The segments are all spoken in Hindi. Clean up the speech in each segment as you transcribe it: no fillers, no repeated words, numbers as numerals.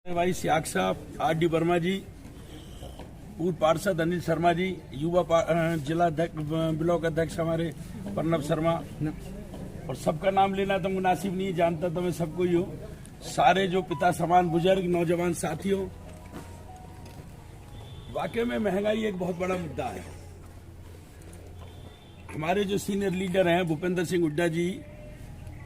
भाई सियाग साहब, आर.डी. वर्मा जी, पूर्व पार्षद अनिल शर्मा जी, युवा जिला ब्लॉक अध्यक्ष हमारे प्रणव शर्मा, और सबका नाम लेना तो मुनासिब नहीं, जानता तो मैं सबको ही हूँ। सारे जो पिता समान बुजुर्ग नौजवान साथियों, वाकई में महंगाई एक बहुत बड़ा मुद्दा है। हमारे जो सीनियर लीडर हैं भूपेंद्र सिंह हुड्डा जी,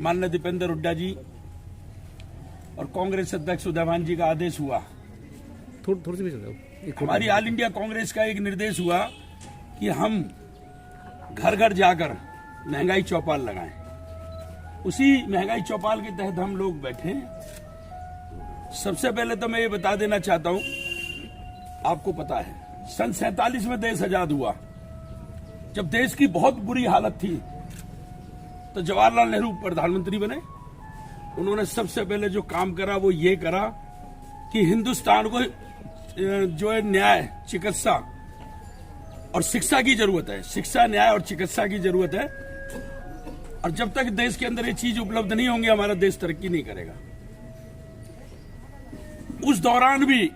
माननीय दीपेंद्र हुड्डा जी और कांग्रेस अध्यक्ष उदयभान जी का आदेश हुआ, थोड़ी सी हमारी ऑल इंडिया कांग्रेस का एक निर्देश हुआ कि हम घर घर जाकर महंगाई चौपाल लगाएं। उसी महंगाई चौपाल के तहत हम लोग बैठे। सबसे पहले तो मैं ये बता देना चाहता हूं, आपको पता है सन 47 में देश आजाद हुआ। जब देश की बहुत बुरी हालत थी तो जवाहरलाल नेहरू प्रधानमंत्री बने। उन्होंने सबसे पहले जो काम करा वो ये करा कि हिंदुस्तान को जो है न्याय, चिकित्सा और शिक्षा की जरूरत है, शिक्षा, न्याय और चिकित्सा की जरूरत है। और जब तक देश के अंदर ये चीज उपलब्ध नहीं होंगी, हमारा देश तरक्की नहीं करेगा। उस दौरान भी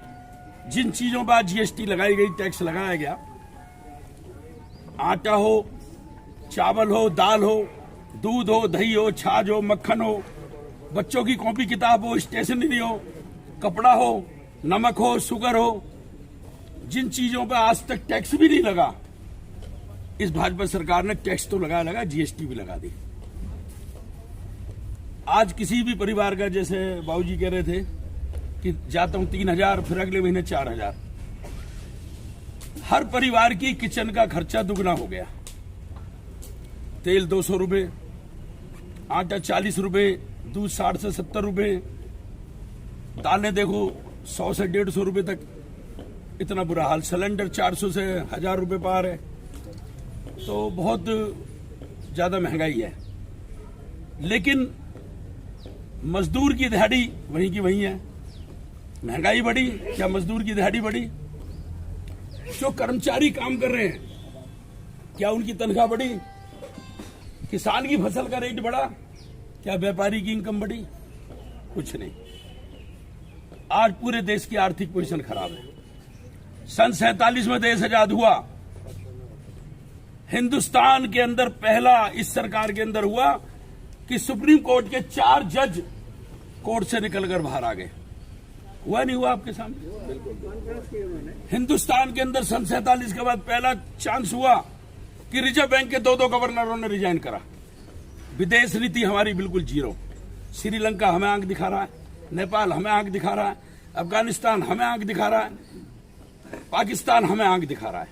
जिन चीजों पर जीएसटी लगाई गई, टैक्स लगाया गया, आटा हो, चावल हो, दाल हो, दूध हो, दही हो, छाछ हो, मक्खन हो, बच्चों की कॉपी किताब हो, स्टेशनरी हो, कपड़ा हो, नमक हो, शुगर हो, जिन चीजों पर आज तक टैक्स भी नहीं लगा, इस भाजपा सरकार ने टैक्स तो लगा जीएसटी भी लगा दी। आज किसी भी परिवार का, जैसे बाबूजी कह रहे थे कि जाता हूं 3,000, फिर अगले महीने 4,000, हर परिवार की किचन का खर्चा दुगना हो गया। तेल 200 रुपए, आटा 40 रुपए, दूध 60 से 70 रुपए, दालें देखो 100 से 150 रुपए तक, इतना बुरा हाल। सिलेंडर 400 से 1,000 रुपए पार है। तो बहुत ज्यादा महंगाई है। लेकिन मजदूर की दिहाड़ी वहीं की वहीं है। महंगाई बढ़ी, क्या मजदूर की दिहाड़ी बढ़ी? जो कर्मचारी काम कर रहे हैं, क्या उनकी तनख्वाह बढ़ी? किसान की फसल का रेट बढ़ा? क्या व्यापारी की इनकम बढ़ी? कुछ नहीं। आज पूरे देश की आर्थिक पोजीशन खराब है। सन 47 में देश आजाद हुआ। हिंदुस्तान के अंदर पहला इस सरकार के अंदर हुआ कि सुप्रीम कोर्ट के 4 जज कोर्ट से निकलकर बाहर आ गए। हुआ नहीं हुआ आपके सामने? हिंदुस्तान के अंदर सन 47 के बाद पहला चांस हुआ कि रिजर्व बैंक के 2 गवर्नरों ने रिजाइन करा। विदेश नीति हमारी बिल्कुल जीरो। श्रीलंका हमें आंख दिखा रहा है, नेपाल हमें आंख दिखा रहा है, अफगानिस्तान हमें आंख दिखा रहा है, पाकिस्तान हमें आंख दिखा रहा है।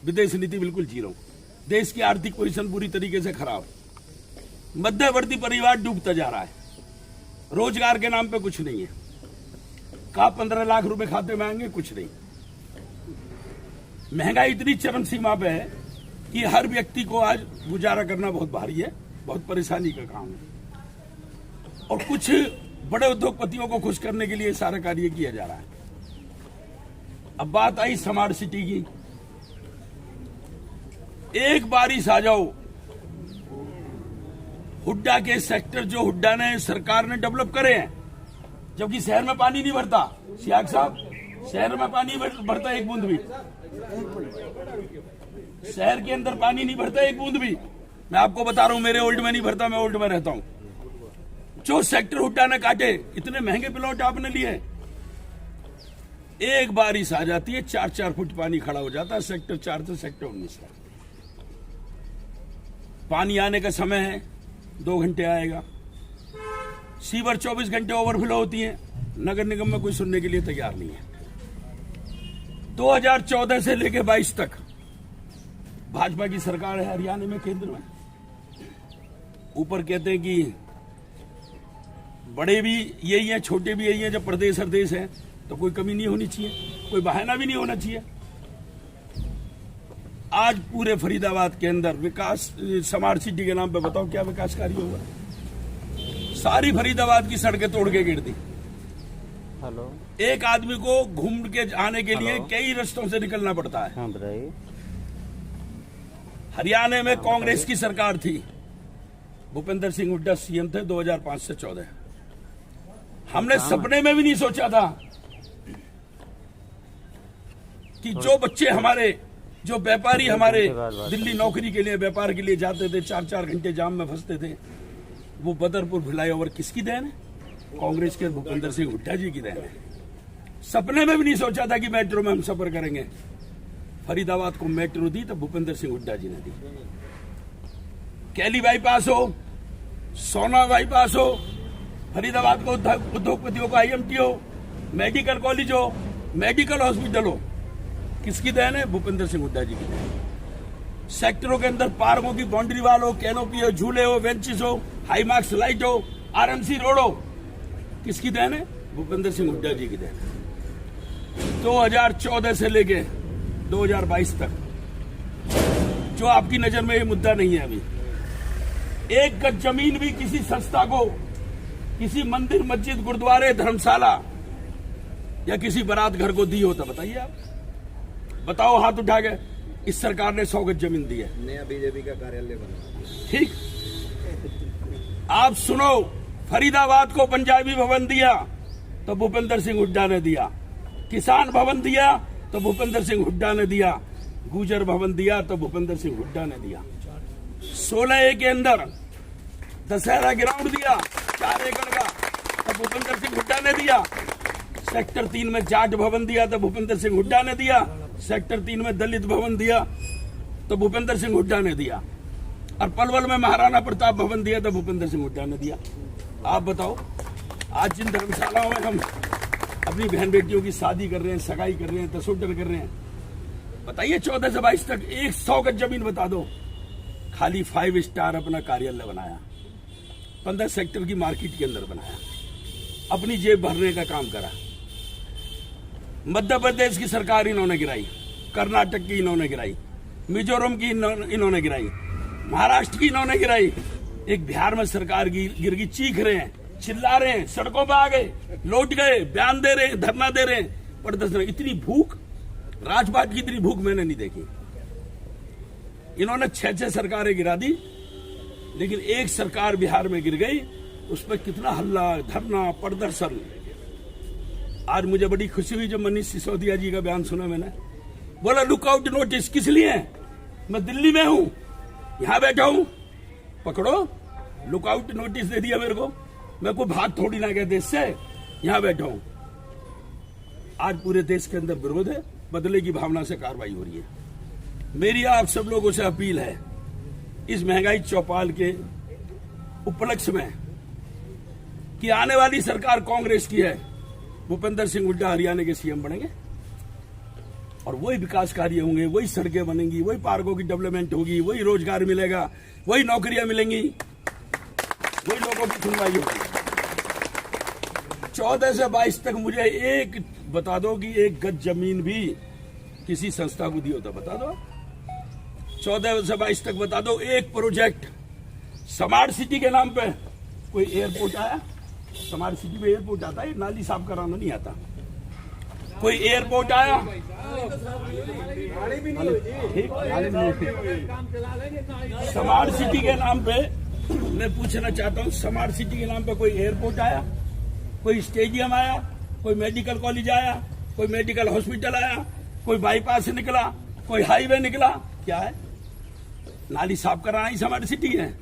विदेश नीति बिल्कुल जीरो। देश की आर्थिक पोजीशन पूरी तरीके से खराब। मध्यवर्ती परिवार डूबता जा रहा है। रोजगार के नाम पे कुछ नहीं है। कहा 15 लाख रुपए खाते में आएंगे, कुछ नहीं। महंगाई इतनी चरम सीमा पे है कि हर व्यक्ति को आज गुजारा करना बहुत भारी है, बहुत परेशानी का काम है। और कुछ बड़े उद्योगपतियों को खुश करने के लिए सारा कार्य किया जा रहा है। अब बात आई स्मार्ट सिटी की। एक बारिश आ जाओ, हुड्डा के सेक्टर जो हुड्डा ने, सरकार ने डेवलप करे हैं, जबकि शहर में पानी नहीं भरता। सियाग साहब, शहर में पानी भरता एक बूंद भी? शहर के अंदर पानी नहीं भरता एक बूंद भी। मैं आपको बता रहा हूं, मेरे ओल्ड में नहीं भरता, मैं ओल्ड में रहता हूं। जो सेक्टर हुड्डा ने काटे, इतने महंगे प्लॉट आपने लिए, एक बारिश आ जाती है 4-4 फुट पानी खड़ा हो जाता है सेक्टर 4 से सेक्टर 19 का। पानी आने का समय है, 2 घंटे आएगा। सीवर 24 घंटे ओवरफ्लो होती है। नगर निगम में कोई सुनने के लिए तैयार नहीं है। 2014 से लेकर 22 तक भाजपा की सरकार है हरियाणा में, केंद्र में। ऊपर कहते हैं कि बड़े भी यही हैं, छोटे भी यही हैं। जब प्रदेश हर देश है तो कोई कमी नहीं होनी चाहिए, कोई बहाना भी नहीं होना चाहिए। आज पूरे फरीदाबाद के अंदर विकास, स्मार्ट सिटी के नाम पे बताओ क्या विकास कार्य होगा? सारी फरीदाबाद की सड़कें तोड़ के गिर दी। हेलो, एक आदमी को घूम के आने के लिए कई रास्तों से निकलना पड़ता है। हाँ बताइए। हरियाणा में कांग्रेस की सरकार थी, भूपेंद्र सिंह हुड्डा सीएम थे 2005 से 14। हमने सपने में भी नहीं सोचा था कि जो बच्चे हमारे, जो व्यापारी हमारे दिल्ली नौकरी के लिए, व्यापार के लिए जाते थे, 4-4 घंटे जाम में फंसते थे, वो बदरपुर फ्लाईओवर किसकी देन है? कांग्रेस के भूपेंद्र सिंह हुड्डा जी की देन है। सपने में भी नहीं सोचा था कि मेट्रो में हम सफर करेंगे। फरीदाबाद को मेट्रो दी तो भूपेंद्र सिंह हुड्डा जी ने दी। कैली बाईपास हो, सोना बाईपास हो, फरीदाबाद को उद्योगपतियों का IMT हो, मेडिकल कॉलेज हो, मेडिकल हॉस्पिटल हो, किसकी देन है? भूपेंद्र सिंह हुड्डा जी की देन। सेक्टरों के अंदर पार्कों की बाउंड्री वाल हो, कैनोपी हो, झूले हो, बेंचेस हो, हाई मार्क्स लाइट हो, RMC रोड हो, किसकी देन है? भूपेंद्र सिंह हुड्डा जी की देन है। 2014 से लेके 2022 तक जो आपकी नजर में ये मुद्दा नहीं है, अभी एक गज जमीन भी किसी संस्था को, किसी मंदिर, मस्जिद, गुरुद्वारे, धर्मशाला या किसी बारात घर को दी हो तो बताइए आप, बताओ हाथ उठा के। इस सरकार ने 100 गज जमीन दी है। नया बीजेपी का कार्यालय बना। ठीक, आप सुनो, फरीदाबाद को पंजाबी भवन दिया तो भूपेंद्र सिंह हुड्डा ने दिया, किसान भवन दिया तो भूपेंद्र सिंह हुड्डा ने दिया, गुजर भवन दिया तो भूपेंद्र सिंह हुड्डा ने दिया। 16A के अंदर दशहरा ग्राउंड दिया 4 एकड़ का तो भूपेंद्र सिंह हुड्डा ने दिया। सेक्टर 3 में जाट भवन दिया तो भूपेंद्र सिंह हुड्डा ने दिया। सेक्टर 3 में दलित भवन दिया तो भूपेंद्र सिंह हुड्डा ने दिया। और पलवल में महाराणा प्रताप भवन दिया तो भूपेंद्र सिंह हुड्डा ने दिया। आप बताओ, आज जिन धर्मशालाओं में हम अपनी बहन बेटियों की शादी कर रहे हैं, सगाई कर रहे हैं, तसोदर कर रहे हैं, बताइए 14 से 22 तक 100 गज जमीन बता दो। खाली 5 स्टार अपना कार्यालय बनाया, 15 सेक्टर की मार्केट के अंदर बनाया, अपनी जेब भरने का काम करा। मध्य प्रदेश की सरकार इन्होंने गिराई, कर्नाटक की इन्होंने गिराई, मिजोरम की इन्होंने गिराई, महाराष्ट्र की इन्होंने गिराई। एक बिहार में सरकार गिर गई, चीख रहे हैं, चिल्ला रहे हैं, सड़कों पर आ गए, लौट गए, बयान दे रहे हैं, धरना दे रहे हैं, प्रदर्शन। इतनी भूख, राजपाट की इतनी भूख मैंने नहीं देखी। इन्होंने 6 सरकारें गिरा दी, लेकिन एक सरकार बिहार में गिर गई, उस पर कितना हल्ला, धरना, प्रदर्शन। आज मुझे बड़ी खुशी हुई जब मनीष सिसोदिया जी का बयान सुना मैंने। बोला लुकआउट नोटिस किस लिए? मैं दिल्ली में हूं, यहां बैठा हूं, पकड़ो। लुकआउट नोटिस दे दिया मेरे को, मैं कोई भाग थोड़ी ना गया देश से, यहां बैठा हूं। आज पूरे देश के अंदर विरोध है, बदले की भावना से कार्रवाई हो रही है। मेरी आप सब लोगों से अपील है, इस महंगाई चौपाल के उपलक्ष्य में, कि आने वाली सरकार कांग्रेस की है, भूपेंद्र सिंह हुड्डा हरियाणा के CM बनेंगे और वही विकास कार्य होंगे, वही सड़कें बनेंगी, वही पार्कों की डेवलपमेंट होगी, वही रोजगार मिलेगा, वही नौकरियां मिलेंगी, वही लोगों की सुनवाई होगी। 14 से 22 तक मुझे एक बता दो कि एक गज जमीन भी किसी संस्था को दी हो तो बता दो। 14 से 22 तक बता दो एक प्रोजेक्ट। स्मार्ट सिटी के नाम पे कोई एयरपोर्ट आया? स्मार्ट सिटी में एयरपोर्ट आता है, नाली साफ कराना नहीं आता। कोई एयरपोर्ट आया? स्मार्ट सिटी के नाम पे मैं पूछना चाहता हूँ, स्मार्ट सिटी के नाम पे कोई एयरपोर्ट आया, कोई स्टेडियम आया, कोई मेडिकल कॉलेज आया, कोई मेडिकल हॉस्पिटल आया, कोई बाईपास निकला, कोई हाईवे निकला? क्या है? नाली साफ कराना ही स्मार्ट सिटी है।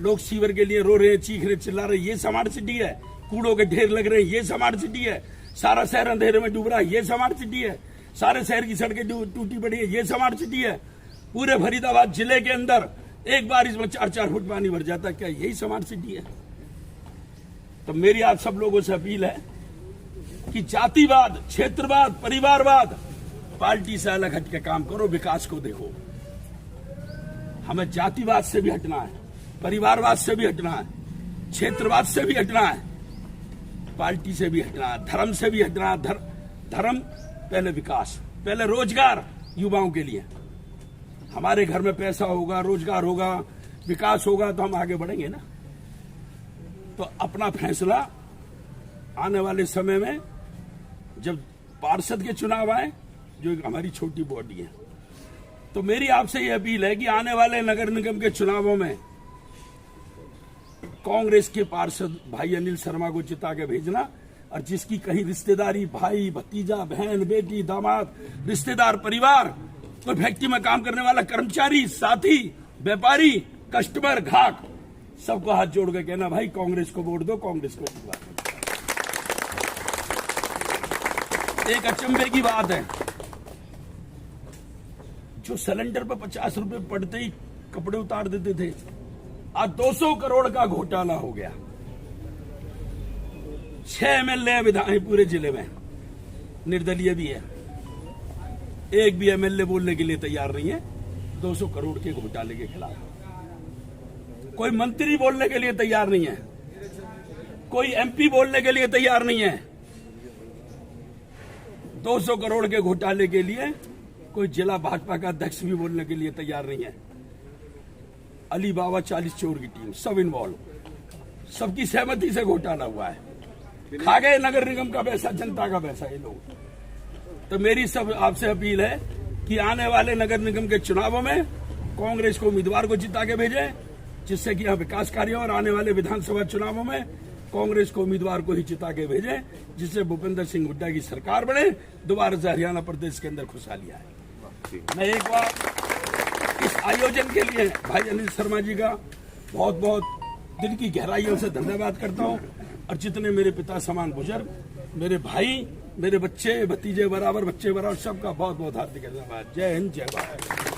लोग सीवर के लिए रो रहे, चीख रहे, चिल्ला रहे, ये स्मार्ट सिटी है। कूड़ों के ढेर लग रहे हैं, ये स्मार्ट सिटी है। सारा शहर अंधेरे में डूब रहा है, ये स्मार्ट सिटी है। सारे शहर की सड़कें टूटी पड़ी है, ये स्मार्ट सिटी है। पूरे फरीदाबाद जिले के अंदर एक बारिश में 4-4 फुट पानी भर जाता है, क्या यही स्मार्ट सिटी है? तो मेरी आप सब लोगों से अपील है कि जातिवाद, क्षेत्रवाद, परिवारवाद, पार्टी से अलग हट के काम करो, विकास को देखो। हमें जातिवाद से भी हटना है, परिवारवाद से भी हटना है, क्षेत्रवाद से भी हटना है, पार्टी से भी हटना है, धर्म से भी हटना है। धर्म पहले, विकास पहले, रोजगार युवाओं के लिए। हमारे घर में पैसा होगा, रोजगार होगा, विकास होगा तो हम आगे बढ़ेंगे ना। तो अपना फैसला आने वाले समय में, जब पार्षद के चुनाव आए, जो एक हमारी छोटी बॉडी है, तो मेरी आपसे ये अपील है कि आने वाले नगर निगम के चुनावों में कांग्रेस के पार्षद भाई अनिल शर्मा को जिता के भेजना, और जिसकी कहीं रिश्तेदारी, भाई भतीजा, बहन, बेटी, दामाद, रिश्तेदार, परिवार, कोई फैक्ट्री में काम करने वाला कर्मचारी, साथी, व्यापारी, कस्टमर, ग्राहक, सबको हाथ जोड़ के कहना भाई कांग्रेस को वोट दो, कांग्रेस को उम्मीदवार दो। एक अचंभे की बात है, जो सिलेंडर पर 50 रुपए पड़ते ही कपड़े उतार देते थे, आज 200 करोड़ का घोटाला हो गया। 6 एमएलए विधायक पूरे जिले में, निर्दलीय भी है, एक भी एमएलए बोलने के लिए तैयार नहीं है 200 करोड़ के घोटाले के खिलाफ। कोई मंत्री बोलने के लिए तैयार नहीं है, कोई एमपी बोलने के लिए तैयार नहीं है। 200 करोड़ के घोटाले के लिए कोई जिला भाजपा का अध्यक्ष भी बोलने के लिए तैयार नहीं है। अली बाबा 40 चोर की टीम, सब इन्वॉल्व, सबकी सहमति से घोटाला हुआ है। खा गए नगर निगम का पैसा, जनता का पैसा ये लोग। तो मेरी सब आपसे अपील है कि आने वाले नगर निगम के चुनावों में कांग्रेस को उम्मीदवार को जिता के भेजें, जिससे कि यहाँ विकास कार्य, और आने वाले विधानसभा चुनावों में कांग्रेस को उम्मीदवार को ही जिता के भेजें, जिससे भूपेंद्र सिंह हुड्डा की सरकार बने, दोबारा से हरियाणा प्रदेश के अंदर खुशहाली आए। मैं एक बार इस आयोजन के लिए भाई अनिल शर्मा जी का बहुत बहुत दिल की गहराइयों से धन्यवाद करता हूं, और जितने मेरे पिता समान बुजुर्ग, मेरे भाई, मेरे बच्चे, भतीजे बराबर, बच्चे बराबर, सबका बहुत बहुत हार्दिक धन्यवाद। जय हिंद, जय भारत।